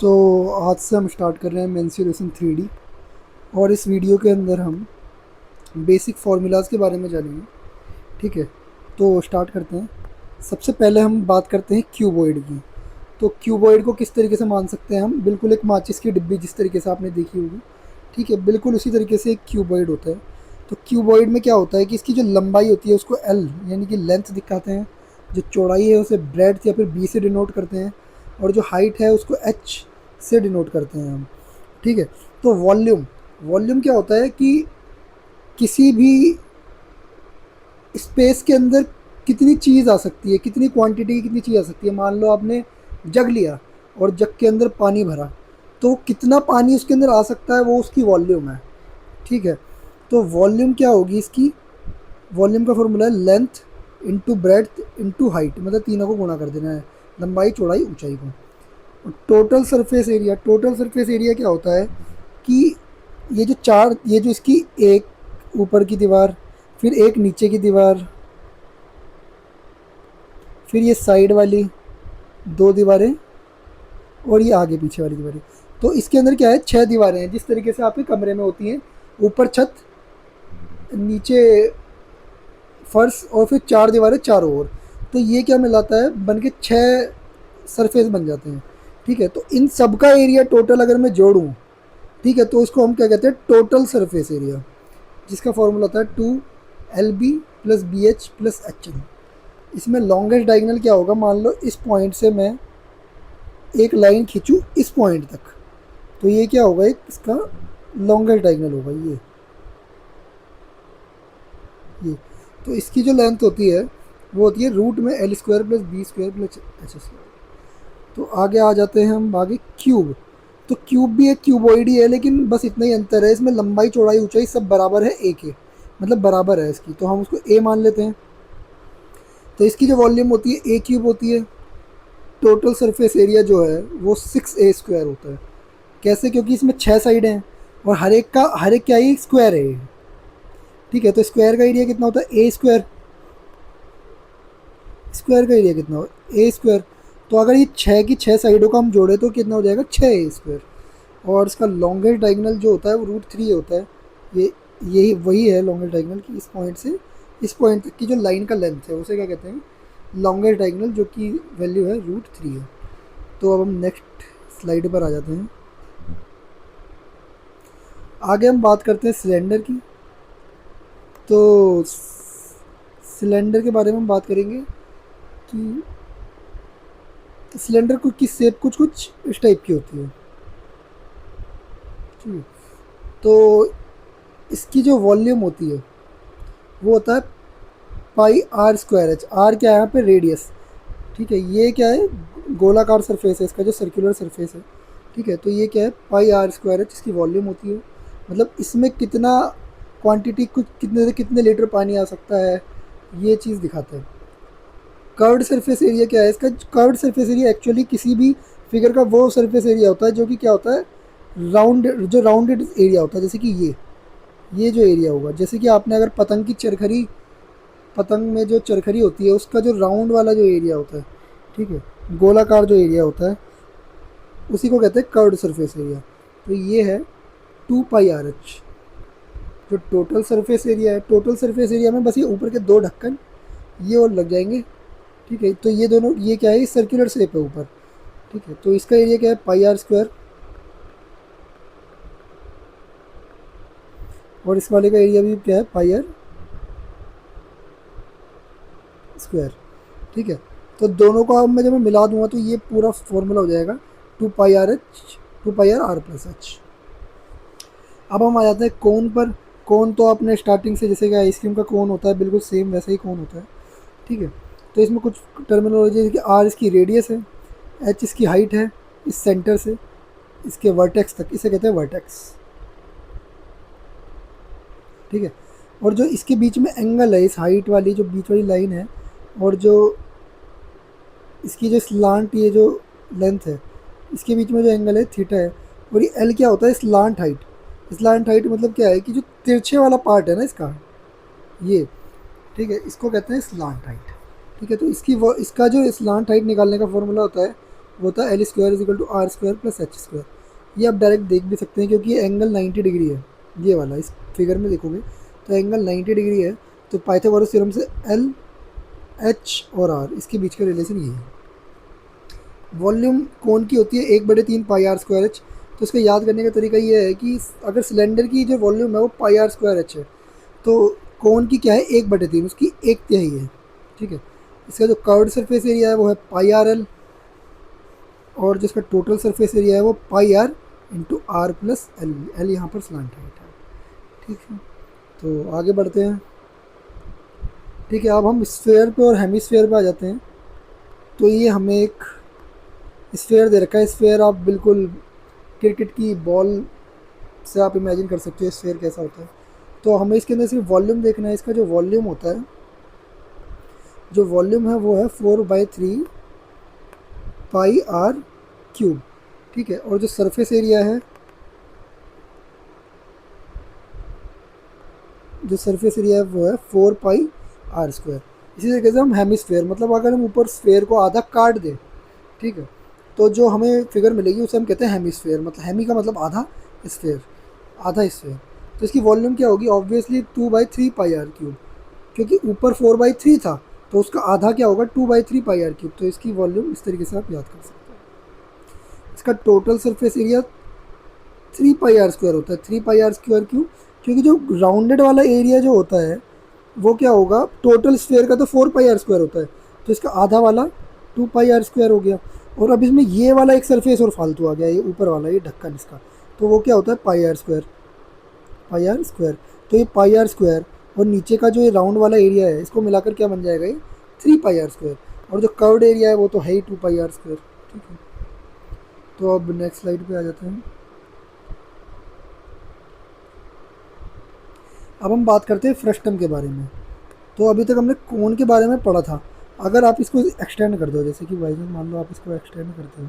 तो आज से हम स्टार्ट कर रहे हैं मेंसुरेशन 3D। और इस वीडियो के अंदर हम बेसिक फार्मूलाज के बारे में जानेंगे। ठीक है, तो स्टार्ट करते हैं। सबसे पहले हम बात करते हैं क्यूबॉइड की। तो क्यूबॉइड को किस तरीके से मान सकते हैं हम? बिल्कुल एक माचिस की डिब्बी जिस तरीके से आपने देखी होगी, ठीक है, बिल्कुल उसी तरीके से एक क्यूबॉइड होता है। तो क्यूबॉइड में क्या होता है कि इसकी जो लंबाई होती है उसको एल यानी कि लेंथ दिखाते हैं, जो चौड़ाई है उसे ब्रेड्थ या फिर बी से डिनोट करते हैं, और जो हाइट है उसको एच से डिनोट करते हैं हम। ठीक है, तो वॉल्यूम, वॉल्यूम क्या होता है कि किसी भी स्पेस के अंदर कितनी चीज़ आ सकती है, कितनी क्वांटिटी की कितनी चीज़ आ सकती है। मान लो आपने जग लिया और जग के अंदर पानी भरा, तो कितना पानी उसके अंदर आ सकता है वो उसकी वॉल्यूम है। ठीक है, तो वॉल्यूम क्या होगी इसकी? वॉल्यूम का फॉर्मूला है length into breadth into height, मतलब तीनों को गुणा कर देना है, लंबाई चौड़ाई ऊंचाई को। Total surface area, total surface area क्या होता है कि ये जो चार, ये जो इसकी एक ऊपर की दीवार, फिर एक नीचे की दीवार, फिर ये साइड वाली दो दीवारें, और ये आगे पीछे वाली दीवारें। तो इसके अंदर क्या है, छह दीवारें हैं जिस तरीके से आपके कमरे में होती हैं। ऊपर छत, नीचे फर्श, और फिर चार दीवारें चारों ओर। तो ये क्या मिलाता है, बन के छः सरफेस बन जाते हैं। ठीक है, तो इन सब का एरिया टोटल अगर मैं जोड़ूँ, ठीक है, तो इसको हम क्या कहते हैं, टोटल सरफेस एरिया, जिसका फॉर्मूला होता है 2 LB plus BH plus HN। इसमें लॉन्गेस्ट डायगोनल क्या होगा? मान लो इस पॉइंट से मैं एक लाइन खींचूँ इस पॉइंट तक, तो ये क्या होगा, एक इसका लॉन्गेस्ट डायगोनल होगा ये। तो इसकी जो लेंथ होती है वो होती है रूट में L square plus B square plus H square. तो आगे आ जाते हैं हम आगे, क्यूब। तो क्यूब भी एक क्यूबॉइड ही है, लेकिन बस इतना ही अंतर है, इसमें लंबाई चौड़ाई ऊंचाई सब बराबर है ए के, मतलब बराबर है इसकी, तो हम उसको ए मान लेते हैं। तो इसकी जो वॉल्यूम होती है ए क्यूब होती है। टोटल सरफेस एरिया जो है वो 6A स्क्वायर होता है। कैसे? क्योंकि इसमें छः साइड हैं और हर एक क्या ही स्क्वायर है। ठीक है, तो स्क्वायर का एरिया कितना होता है? ए स्क्वायर। स्क्वायर का एरिया कितना हो? ए स्क्वायर। तो अगर ये छः की छः साइडों का हम जोड़े तो कितना हो जाएगा? 6A square. और इसका लॉन्गेस्ट डायगोनल जो होता है वो रूट 3 होता है। ये यही वही है लॉन्गेस्ट डायगोनल कि इस पॉइंट से इस पॉइंट तक की जो लाइन का लेंथ है उसे क्या कहते हैं? लॉन्गेस्ट डायगोनल, जो कि वैल्यू है रूट 3 है। तो अब हम नेक्स्ट स्लाइड पर आ जाते हैं। आगे हम बात करते हैं सिलेंडर की। तो सिलेंडर के बारे में हम बात करेंगे कि सिलेंडर को की शेप कुछ कुछ इस टाइप की होती है। ठीक है, तो इसकी जो वॉल्यूम होती है वो होता है πr²h। आर क्या है यहाँ पे? रेडियस। ठीक है, ये क्या है? गोलाकार सरफेस है इसका, जो सर्कुलर सरफेस है। ठीक है, तो ये क्या है? πr²h इसकी वॉल्यूम होती है। मतलब इसमें कितना क्वांटिटी, कुछ कितने से कितने लीटर पानी आ सकता है, ये चीज़ दिखाता है। कर्व्ड सरफेस एरिया क्या है इसका? कर्व्ड सरफेस एरिया एक्चुअली किसी भी फिगर का वो सरफेस एरिया होता है जो कि क्या होता है, राउंड, जो राउंडेड एरिया होता है। जैसे कि ये जो एरिया होगा, जैसे कि आपने अगर पतंग की चरखरी, पतंग में जो चरखरी होती है उसका जो राउंड वाला जो एरिया होता है, ठीक है, गोलाकार जो एरिया होता है, उसी को कहते हैं कर्व्ड सरफेस एरिया। तो ये है 2πRH जो टोटल सरफेस एरिया है। टोटल सरफेस एरिया में बस ये ऊपर के दो ढक्कन ये और लग जाएंगे। ठीक है, तो ये दोनों, ये क्या है, सर्कुलर शेप है ऊपर। ठीक है, तो इसका एरिया क्या है? πr²। और इस वाले का एरिया भी क्या है? πr²। ठीक है, तो दोनों को अब मैं जब मैं मिला दूंगा तो ये पूरा फॉर्मूला हो जाएगा 2πRH 2πr+h। अब हम आ जाते हैं कोन पर। कोन तो आपने स्टार्टिंग से, जैसे कि आइसक्रीम का कोन होता है बिल्कुल सेम वैसा ही कोन होता है। ठीक है, तो इसमें कुछ टर्मिनोलॉजी है कि आर इसकी रेडियस है, एच इसकी हाइट है, इस सेंटर से इसके वर्टेक्स तक, इसे कहते हैं वर्टेक्स। ठीक है, और जो इसके बीच में एंगल है, इस हाइट वाली जो बीच वाली लाइन है, और जो इसकी जो स्लांट, ये जो लेंथ है, इसके बीच में जो एंगल है थीटा है। और ये एल क्या होता है? Slant height. स्लांट हाइट मतलब क्या है कि जो तिरछे वाला पार्ट है ना इसका, ये, ठीक है, इसको कहते हैं स्लांट हाइट। ठीक है, तो इसकी वो, इसका जो स्लांट हाइट निकालने का फॉर्मूला होता है वो होता है L square is equal to R square plus H square. ये आप डायरेक्ट देख भी सकते हैं क्योंकि ये एंगल 90 डिग्री है, ये वाला इस फिगर में देखोगे तो एंगल 90 डिग्री है। तो पाइथागोरस थ्योरम से एल एच और आर इसके बीच का रिलेशन ये है। वॉल्यूम कोन की होती है 1/3 पाई आर स्क्वायर एच। तो इसको याद करने का तरीका ये है कि अगर सिलेंडर की जो वॉल्यूम है वो पाई आर स्क्वायर एच है, तो कोन की क्या है 1/3, उसकी 1/3 है। ठीक है, इसका जो कर्व्ड सरफेस एरिया है वो है पाई आर एल, और जिसका टोटल सरफेस एरिया है वो pi r into are plus l, l यहाँ पर स्लांट हाइट है। ठीक है, तो आगे बढ़ते हैं। ठीक है, अब हम स्फेयर पे और हेमिस्फेयर पे आ जाते हैं। तो ये हमें एक स्फेयर दे रखा है। स्फेयर आप बिल्कुल क्रिकेट की बॉल से आप इमेजिन कर सकते हो स्फेयर कैसा होता है। तो हमें इसके अंदर सिर्फ वॉल्यूम देखना है। इसका जो वॉल्यूम होता है, जो वॉल्यूम है वो है 4/3 पाई आर क्यूब। ठीक है, और जो सरफेस एरिया है, जो सरफेस एरिया है वो है 4 पाई आर स्क्वायर। इसी तरीके से हम हेमिस्फेयर, मतलब अगर हम ऊपर स्फेयर को आधा काट दें, ठीक है, तो जो हमें फिगर मिलेगी उसे हम कहते हैं हेमिस्फेयर। मतलब हेमी का मतलब आधा, स्फेयर आधा स्फेयर। तो इसकी वॉल्यूम क्या होगी, ऑब्वियसली 2/3 पाई आर क्यूब, क्योंकि ऊपर 4/3 था तो उसका आधा क्या होगा 2/3 पाई आर क्यूब। तो इसकी वॉल्यूम इस तरीके से आप याद कर सकते हैं। इसका total surface area 3 pi are square होता है, 3 पाई आर स्क्वायर क्यों, क्योंकि जो राउंडेड वाला एरिया जो होता है वो क्या होगा, टोटल स्फेयर का तो 4 पाई आर स्क्वायर होता है, तो इसका आधा वाला 2 पाई आर स्क्वायर हो गया। और अब इसमें ये वाला एक सरफेस और फालतू आ गया, ये ऊपर वाला, ये ढक्कन इसका, तो वो क्या होता है pi are square, pi are square. तो ये पाई आर स्क्वायर और नीचे का जो ये राउंड वाला एरिया है, इसको मिलाकर क्या बन जाएगा, ये 3 पाई आर स्क्वायर। और जो कर्व्ड एरिया है वो तो है ही 2 पाई आर स्क्वायर। ठीक है, तो अब नेक्स्ट स्लाइड पे आ जाते हैं। अब हम बात करते हैं फ्रस्टम के बारे में। तो अभी तक हमने कोन के बारे में पढ़ा था। अगर आप इसको एक्सटेंड कर दो, जैसे कि भाई मान लो आप इसको एक्सटेंड करते हो,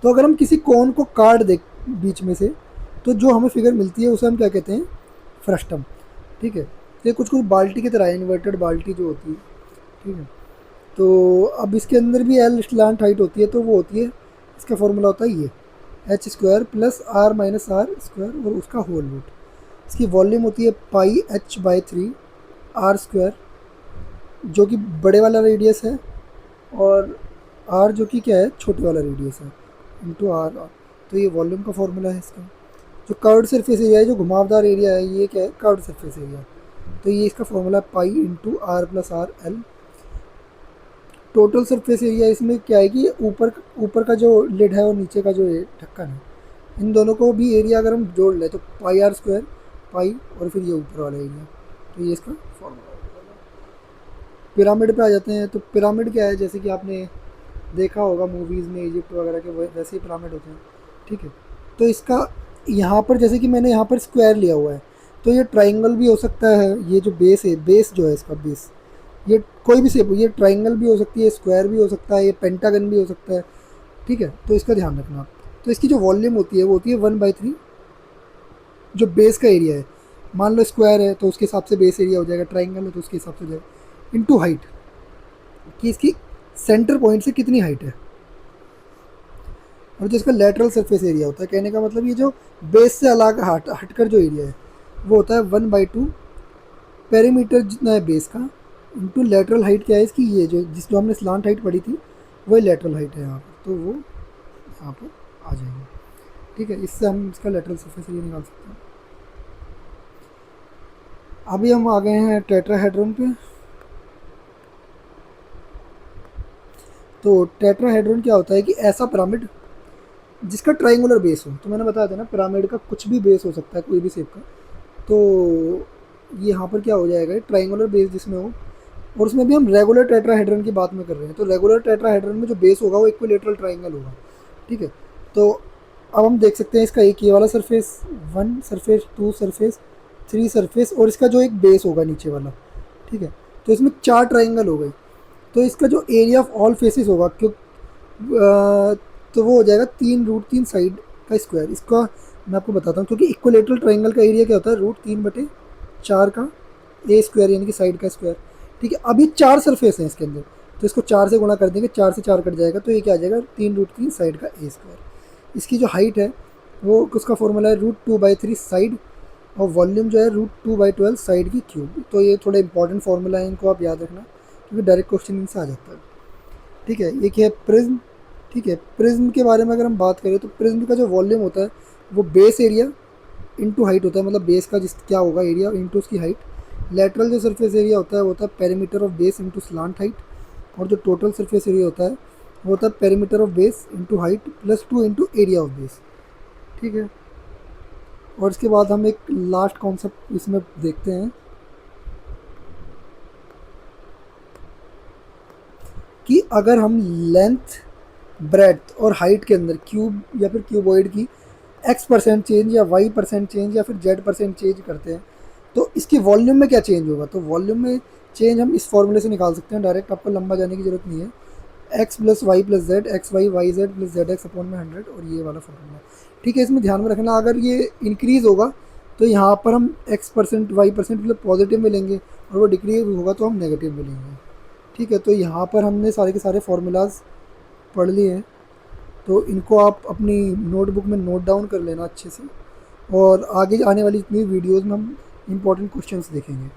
तो अगर हम किसी कोन को काट दे बीच में से, तो जो हमें फिगर मिलती है उसे हम क्या कहते हैं, फ्रस्टम। ठीक है, तो ये कुछ कुछ बाल्टी की तरह है, इन्वर्टेड बाल्टी जो होती है। ठीक है, तो अब इसके अंदर भी एल स्लांट हाइट होती है, तो वो होती है, इसका फॉर्मूला होता है ये H square plus R minus R square और उसका होल रूट। इसकी वॉल्यूम होती है पाई h/3 आर स्क्वायर, जो कि बड़े वाला रेडियस है, और आर जो कि क्या है, छोटे वाला रेडियस है, इंटू आर। तो ये वॉल्यूम का फॉर्मूला है इसका। जो कर्व्ड सरफेस एरिया है, जो घुमावदार एरिया है, ये क्या है, कर्व्ड सरफेस एरिया। तो ये इसका फॉर्मूला है pi into are plus R L. Total surface area इसमें क्या है कि ऊपर ऊपर का जो लिड है और नीचे का जो ढक्कन है, इन दोनों को भी एरिया अगर हम जोड़ लें तो पाई आर स्क्वायर, पाई और फिर ये ऊपर वाला एरिया। तो ये इसका फॉर्मूला है। पिरामिड पे आ जाते हैं। तो पिरामिड क्या है, जैसे कि आपने देखा होगा मूवीज़ में इजिप्ट वगैरह के वैसे ही पिरामिड होते हैं। ठीक है, तो इसका यहाँ पर जैसे कि मैंने यहाँ पर स्क्वायर लिया हुआ है, तो ये ट्राइंगल भी हो सकता है। ये जो बेस है, बेस जो है इसका बेस, ये कोई भी शेप, ये ट्राइंगल भी हो सकती है, स्क्वायर भी हो सकता है, ये पेंटागन भी हो सकता है। ठीक है, तो इसका ध्यान रखना आप। तो इसकी जो वॉल्यूम होती है वो होती है 1/3, जो बेस का एरिया है। मान लो स्क्वायर है तो उसके हिसाब से बेस एरिया हो जाएगा, ट्राइंगल है तो उसके हिसाब से हो जाएगा, इंटू हाइट, कि इसकी सेंटर पॉइंट से कितनी हाइट है। और जो इसका लेटरल सरफेस एरिया होता है, कहने का मतलब ये जो बेस से अलग हटकर जो एरिया है वो होता है 1/2 पेरीमीटर जितना है बेस का, इंटू लेटरल हाइट क्या है इसकी, ये जो हमने स्लांट हाइट पढ़ी थी वही लेटरल हाइट है यहाँ पर, तो वो यहाँ पर आ जाएगी। ठीक है, इससे हम इसका लेटरल सरफेस एरिया निकाल सकते हैं। अभी हम आ गए हैं टेट्राहेड्रॉन पे। तो टेट्राहेड्रॉन क्या होता है कि ऐसा पिरामिड जिसका ट्राइंगुलर बेस हो। तो मैंने बताया था ना, पिरामिड का कुछ भी बेस हो सकता है, कोई भी शेप का। तो ये यहाँ पर क्या हो जाएगा, ट्राइंगुलर बेस जिसमें हो, और उसमें भी हम रेगुलर टेट्राहेड्रन की बात में कर रहे हैं। तो रेगुलर टेट्राहेड्रन में जो बेस होगा वो इक्विलेटरल ट्राइंगल होगा। ठीक है, तो अब हम देख सकते हैं इसका एक ये वाला सरफेस 1 सरफेस 2 सरफेस 3 सरफेस, और इसका जो एक बेस होगा नीचे वाला। ठीक है, तो इसमें 4 ट्राइंगल हो गए। तो इसका जो एरिया ऑफ ऑल फेसेस होगा, क्यों तो वो हो जाएगा 3√3 साइड का स्क्वायर। इसका मैं आपको बताता हूँ, क्योंकि इक्विलेटरल ट्राइंगल का एरिया क्या होता है, √3/4 का ए स्क्वायर, यानी कि साइड का स्क्वायर। ठीक है, अब ये 4 सरफेस हैं इसके अंदर, तो इसको 4 से गुणा कर देंगे, 4 से 4 कट जाएगा, तो ये क्या आ जाएगा 3√3 साइड का ए स्क्वायर। इसकी जो हाइट है वो उसका फॉर्मूला है √2/3 साइड, और वॉल्यूम जो है √2/12 साइड की क्यूब। तो ये थोड़ा इंपॉर्टेंट फार्मूला है, इनको आप याद रखना क्योंकि डायरेक्ट क्वेश्चन इनसे आ जाता है। ठीक है, ये क्या है प्रिज्म। ठीक है, प्रिज्म के बारे में अगर हम बात करें तो प्रिज्म का जो वॉल्यूम होता है वो बेस एरिया इंटू हाइट होता है, मतलब बेस का जिस क्या होगा एरिया इंटू उसकी हाइट। लेटरल जो सरफेस एरिया होता है वो होता है perimeter of base into slant height, और जो टोटल सरफेस एरिया होता है वो होता है perimeter of base into height plus 2 into area of base. ठीक है, और इसके बाद हम एक लास्ट कॉन्सेप्ट इसमें देखते हैं कि अगर हम लेंथ, ब्रेड्थ और हाइट के अंदर क्यूब या फिर क्यूबॉइड की x% चेंज या y% चेंज या फिर z% चेंज करते हैं तो इसकी वॉल्यूम में क्या चेंज होगा। तो वॉल्यूम में चेंज हम इस फॉर्मूले से निकाल सकते हैं डायरेक्ट, आपको लंबा जाने की जरूरत नहीं है। x plus Y plus Z, X Y Y Z plus Z X upon में 100, और ये वाला फॉर्मूला। ठीक है, इसमें ध्यान में रखना अगर ये इंक्रीज़ होगा तो यहाँ पर हम x% y% मतलब पॉजिटिव में लेंगे, और वो डिक्रीज होगा तो हम नेगेटिव में लेंगे। ठीक है, तो यहाँ पर हमने सारे के सारे फार्मूलाज पढ़ लिए हैं, तो इनको आप अपनी नोटबुक में नोट डाउन कर लेना अच्छे से, और आगे आने वाली इतनी वीडियोज़ में हम इंपॉर्टेंट क्वेश्चंस देखेंगे।